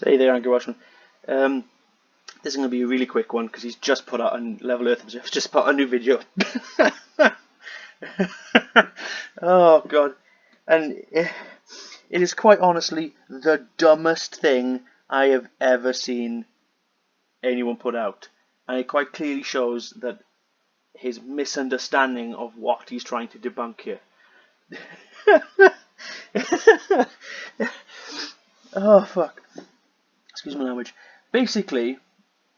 Hey there, Angry Watchman. This is going to be a really quick one because he's just put out on Level Earth Observer, just put out a new video. Oh god, and it is quite honestly the dumbest thing I have ever seen anyone put out, and it quite clearly shows that his misunderstanding of what he's trying to debunk here. Oh fuck. Excuse my language. Basically,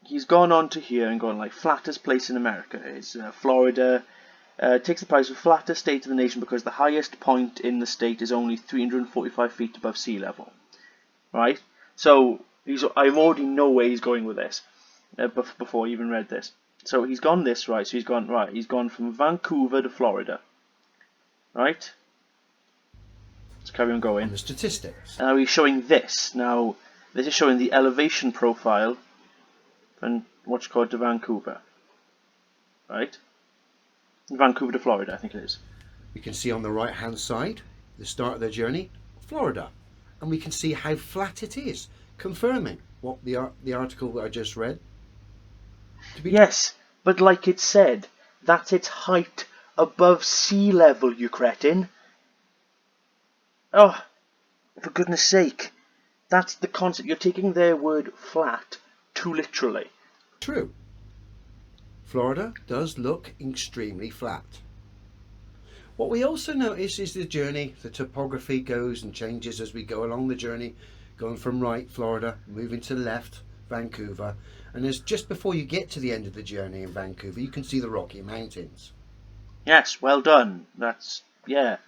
he's gone on to here and gone like flattest place in America is Florida. Takes the prize of flattest state of the nation because the highest point in the state is only 345 feet above sea level. Right? So I already know where he's going with this before I even read this. So he's gone this right. So he's gone right. He's gone from Vancouver to Florida. Right? Let's carry on going. On the statistics. And now he's showing this. Now this is showing the elevation profile from what's called to Vancouver. Right? Vancouver to Florida, I think it is. We can see on the right hand side, the start of their journey, Florida. And we can see how flat it is, confirming what the article that I just read. Yes, but like it said, that's its height above sea level, you cretin. Oh, for goodness sake. That's the concept. You're taking their word flat too literally. True. Florida does look extremely flat. What we also notice is the journey, the topography goes and changes as we go along the journey, going from right, Florida, moving to left, Vancouver, and as just before you get to the end of the journey in Vancouver, you can see the Rocky Mountains. Yes, well done. That's, yeah.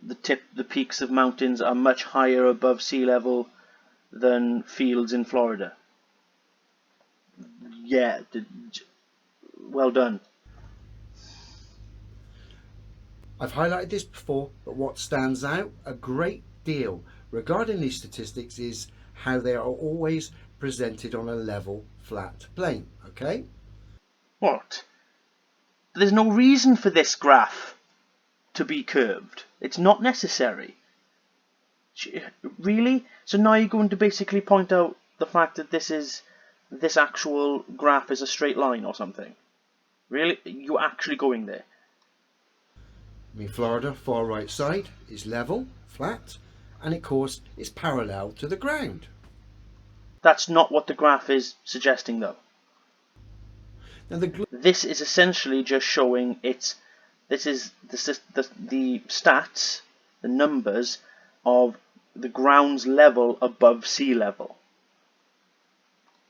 The peaks of mountains are much higher above sea level than fields in Florida. Yeah, well done. I've highlighted this before, but what stands out a great deal regarding these statistics is how they are always presented on a level, flat plane, okay? What? There's no reason for this graph to be curved. It's not necessary. Really? So now you're going to basically point out the fact that this actual graph is a straight line or something? Really? You're actually going there? I mean, Florida, far right side, is level, flat, and of course it's parallel to the ground. That's not what the graph is suggesting, though. Now this is essentially just showing this is the stats, the numbers of the ground's level above sea level.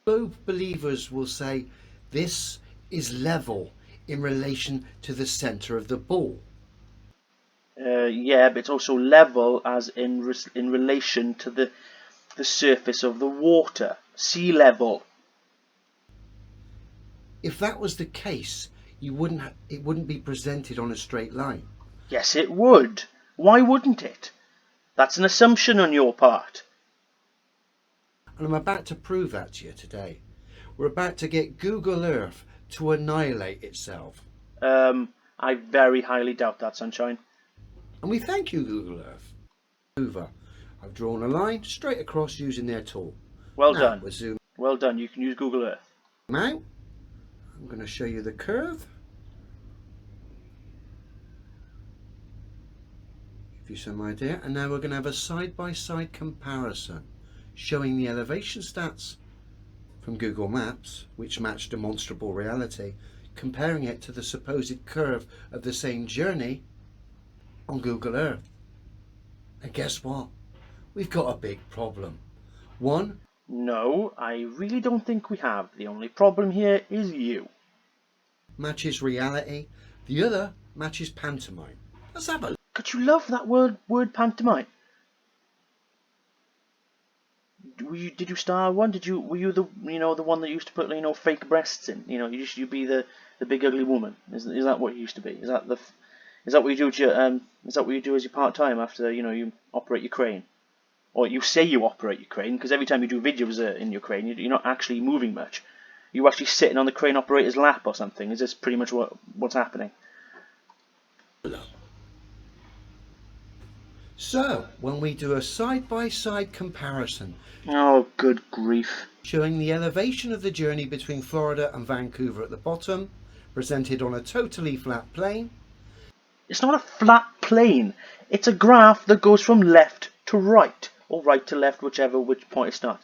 Globe believers will say this is level in relation to the centre of the ball. Yeah, but it's also level as in relation to the surface of the water, sea level. If that was the case, it wouldn't be presented on a straight line. Yes, it would. Why wouldn't it? That's an assumption on your part. And I'm about to prove that to you today. We're about to get Google Earth to annihilate itself. I very highly doubt that, Sunshine. And we thank you, Google Earth. Over. I've drawn a line straight across using their tool. Well now, done. We'll zoom well done. You can use Google Earth. out. I'm going to show you the curve. Give you some idea. And now we're going to have a side-by-side comparison showing the elevation stats from Google Maps, which match demonstrable reality, comparing it to the supposed curve of the same journey on Google Earth. And guess what? We've got a big problem. One. No, I really don't think we have. The only problem here is you. Matches reality. The other matches pantomime. Let's have a look. Could you love that word pantomime? Did you star one? Were you the one that used to put fake breasts in? You'd be the big ugly woman. Is that what you used to be? Is that what you do to your, is that what you do as your part time after you operate your crane? Or you say you operate your crane, because every time you do videos in your crane, you're not actually moving much. You're actually sitting on the crane operator's lap or something. Is this pretty much what's happening? So, when we do a side-by-side comparison Oh, good grief. showing the elevation of the journey between Florida and Vancouver at the bottom, presented on a totally flat plane. It's not a flat plane. It's a graph that goes from left to right, or right to left, which point it starts.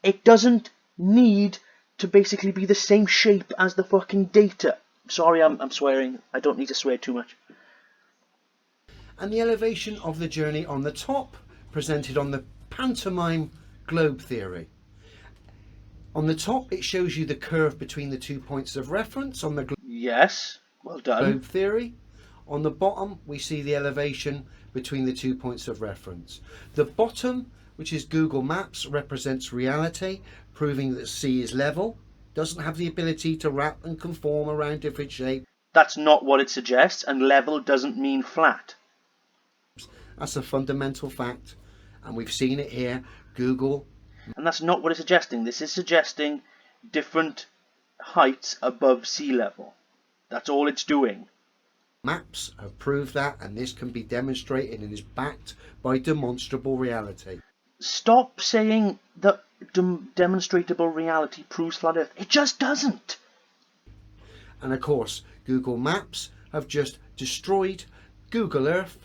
It doesn't need to basically be the same shape as the fucking data. Sorry, I'm swearing. I don't need to swear too much. And the elevation of the journey on the top, presented on the pantomime globe theory. On the top, it shows you the curve between the 2 points of reference on the Yes, well done. globe theory. On the bottom, we see the elevation between the 2 points of reference. The bottom, which is Google Maps, represents reality, proving that sea is level, doesn't have the ability to wrap and conform around different shapes. That's not what it suggests, and level doesn't mean flat. That's a fundamental fact, and we've seen it here. Google. And that's not what it's suggesting. This is suggesting different heights above sea level. That's all it's doing. Maps have proved that, and this can be demonstrated and is backed by demonstrable reality. Stop saying that demonstrable reality proves flat Earth. It just doesn't. And of course, Google Maps have just destroyed Google Earth,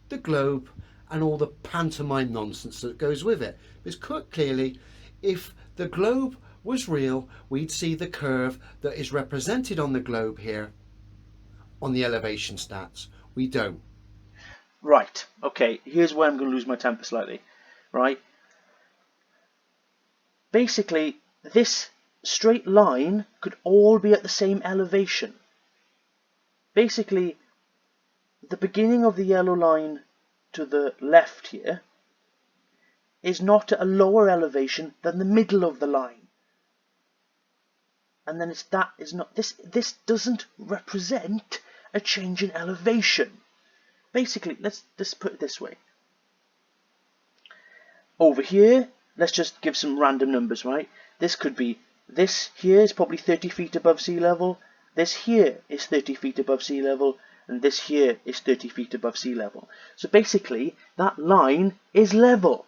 the globe, and all the pantomime nonsense that goes with it. Because quite clearly, if the globe was real, we'd see the curve that is represented on the globe here on the elevation stats. We don't. Right, okay, here's where I'm going to lose my temper slightly. Right? Basically, this straight line could all be at the same elevation. Basically, the beginning of the yellow line to the left here is not at a lower elevation than the middle of the line. And then this doesn't represent a change in elevation. Basically, let's put it this way. Over here, let's just give some random numbers, right? This here is probably 30 feet above sea level, this here is 30 feet above sea level, and this here is 30 feet above sea level. So basically, that line is level.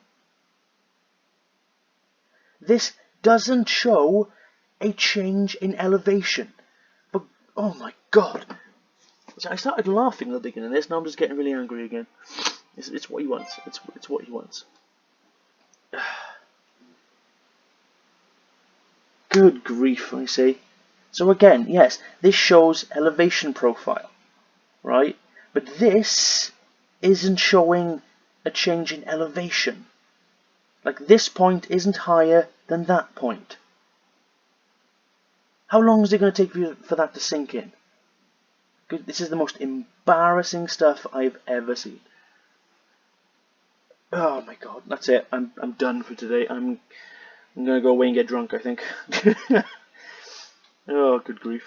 This doesn't show a change in elevation. But, oh my god. I started laughing at the beginning of this, now I'm just getting really angry again. It's what he wants. It's what he wants. Good grief, I say. So again, yes, this shows elevation profile, right? But this isn't showing a change in elevation. Like, this point isn't higher than that point. How long is it going to take for that to sink in? This is the most embarrassing stuff I've ever seen. Oh my god, that's it. I'm done for today. I'm gonna go away and get drunk, I think. Oh, good grief.